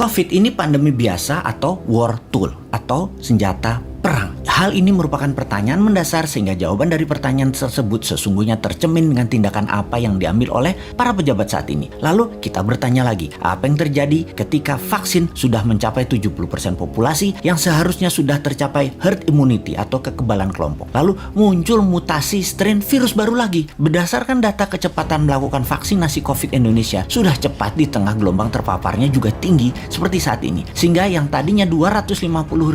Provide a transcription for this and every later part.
COVID ini pandemi biasa atau war tool atau senjata perang. Hal ini merupakan pertanyaan mendasar sehingga jawaban dari pertanyaan tersebut sesungguhnya tercermin dengan tindakan apa yang diambil oleh para pejabat saat ini. Lalu kita bertanya lagi, apa yang terjadi ketika vaksin sudah mencapai 70% populasi yang seharusnya sudah tercapai herd immunity atau kekebalan kelompok. Lalu muncul mutasi strain virus baru lagi. Berdasarkan data kecepatan melakukan vaksinasi COVID Indonesia sudah cepat di tengah gelombang terpaparnya juga tinggi seperti saat ini. Sehingga yang tadinya 250.000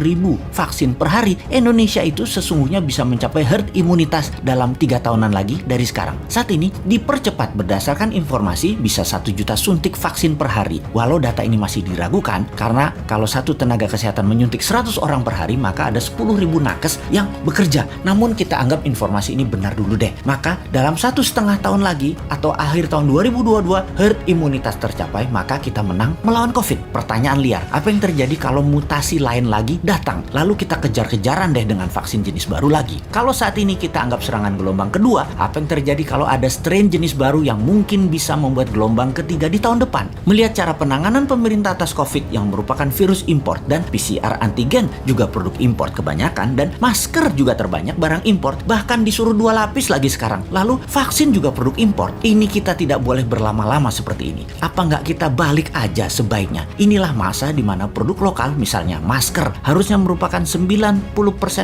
vaksin per hari, Indonesia itu sesungguhnya bisa mencapai herd imunitas dalam 3 tahunan lagi dari sekarang. Saat ini dipercepat berdasarkan informasi bisa 1 juta suntik vaksin per hari. Walau data ini masih diragukan karena kalau satu tenaga kesehatan menyuntik 100 orang per hari maka ada 10.000 nakes yang bekerja. Namun kita anggap informasi ini benar dulu deh. Maka dalam 1,5 tahun lagi atau akhir tahun 2022 herd imunitas tercapai maka kita menang melawan COVID. Pertanyaan liar, apa yang terjadi kalau mutasi lain lagi datang? Lalu kita kejar-kejaran deh dengan vaksin jenis baru lagi. Kalau saat ini kita anggap serangan gelombang kedua, apa yang terjadi kalau ada strain jenis baru yang mungkin bisa membuat gelombang ketiga di tahun depan? Melihat cara penanganan pemerintah atas COVID yang merupakan virus import dan PCR antigen juga produk import kebanyakan dan masker juga terbanyak barang import, bahkan disuruh 2 lapis lagi sekarang. Lalu vaksin juga produk import. Ini kita tidak boleh berlama-lama seperti ini. Apa nggak kita balik aja sebaiknya? Inilah masa di mana produk lokal, misalnya masker, harusnya merupakan 90%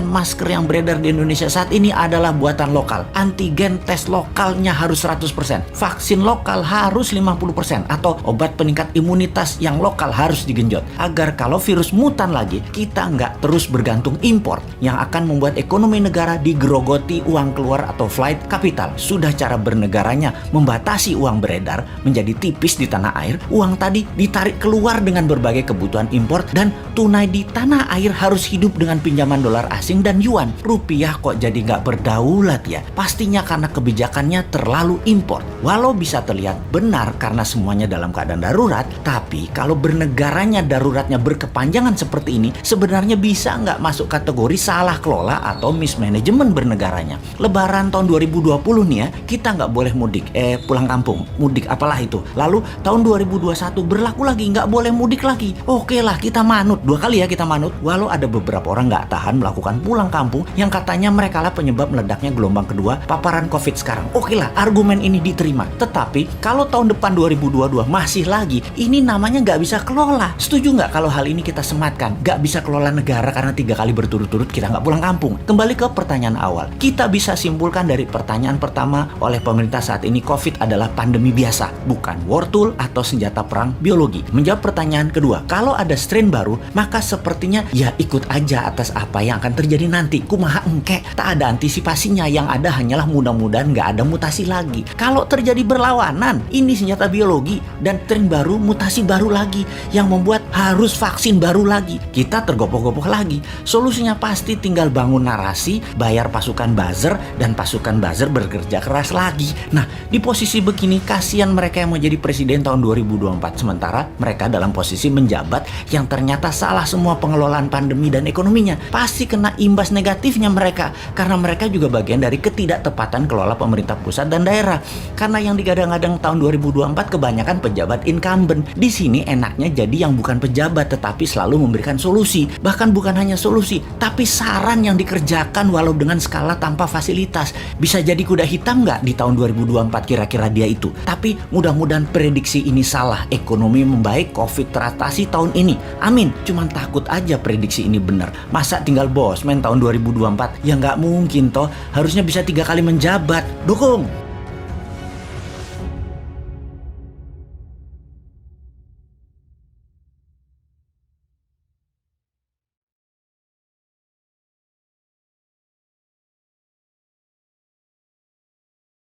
masker yang beredar di Indonesia saat ini adalah buatan lokal. Antigen tes lokalnya harus 100%. Vaksin lokal harus 50%. Atau obat peningkat imunitas yang lokal harus digenjot. Agar kalau virus mutan lagi, kita nggak terus bergantung impor yang akan membuat ekonomi negara digerogoti uang keluar atau flight capital. Sudah cara bernegaranya membatasi uang beredar menjadi tipis di tanah air, uang tadi ditarik keluar dengan berbagai kebutuhan impor dan tunai di tanah air harus hidup dengan pinjaman dolar asing dan yuan. Rupiah kok jadi nggak berdaulat ya? Pastinya karena kebijakannya terlalu impor. Walau bisa terlihat benar karena semuanya dalam keadaan darurat, tapi kalau bernegaranya daruratnya berkepanjangan seperti ini, sebenarnya bisa nggak masuk kategori salah kelola atau mismanagement bernegaranya. Lebaran tahun 2020 nih ya, kita nggak boleh mudik, pulang kampung, mudik apalah itu. Lalu tahun 2021 berlaku lagi, nggak boleh mudik lagi. Oke lah, kita manut, 2 kali ya kita manut. Walau ada beberapa orang nggak tahan melakukan pulang kampung yang katanya mereka lah penyebab meledaknya gelombang kedua paparan COVID sekarang. Oke lah, argumen ini diterima. Tetapi kalau tahun depan 2022 masih lagi, ini namanya nggak bisa kelola. Setuju nggak kalau hal ini kita sematkan? Nggak bisa kelola negara karena 3 kali berturut-turut kita nggak pulang kampung. Kembali ke pertanyaan awal. Kita bisa simpulkan dari pertanyaan pertama oleh pemerintah saat ini, COVID adalah pandemi biasa, bukan war tool atau senjata perang biologi. Menjawab pertanyaan kedua, kalau ada strain baru, maka sepertinya ya ikut aja atas apa yang akan terjadi nanti. Kumaha engke, tak ada antisipasinya, yang ada hanyalah mudah-mudahan nggak ada mutasi lagi. Kalau terjadi berlawanan, ini senjata biologi dan strain baru, mutasi baru lagi yang membuat harus vaksin baru lagi. Kita tergopoh-gopoh lagi. Solusinya pasti tinggal bangun narasi, bayar pasukan buzzer dan pasukan buzzer bekerja keras lagi. Nah, di posisi begini kasihan mereka yang mau jadi presiden tahun 2024 sementara mereka dalam posisi menjabat yang ternyata salah semua pengelolaan pandemi dan ekonominya. Pasti kena imbas negatifnya mereka karena mereka juga bagian dari ketidaktepatan kelola pemerintah pusat dan daerah. Karena yang digadang-gadang tahun 2024 kebanyakan pejabat incumbent. Di sini enaknya jadi yang bukan pejabat tetapi selalu memberikan solusi. Bahkan bukan hanya solusi, tapi saran yang dikerjakan walau dengan skala tanpa fasilitas. Bisa jadi kuda hitam nggak di tahun 2024 kira-kira dia itu? Tapi mudah-mudahan prediksi ini salah. Ekonomi membaik, COVID teratasi tahun ini. Amin. Cuman takut aja prediksi ini benar. Masa tinggal bosman tahun 2024? Ya nggak mungkin toh. Harusnya bisa 3 kali menjabat. Dukung!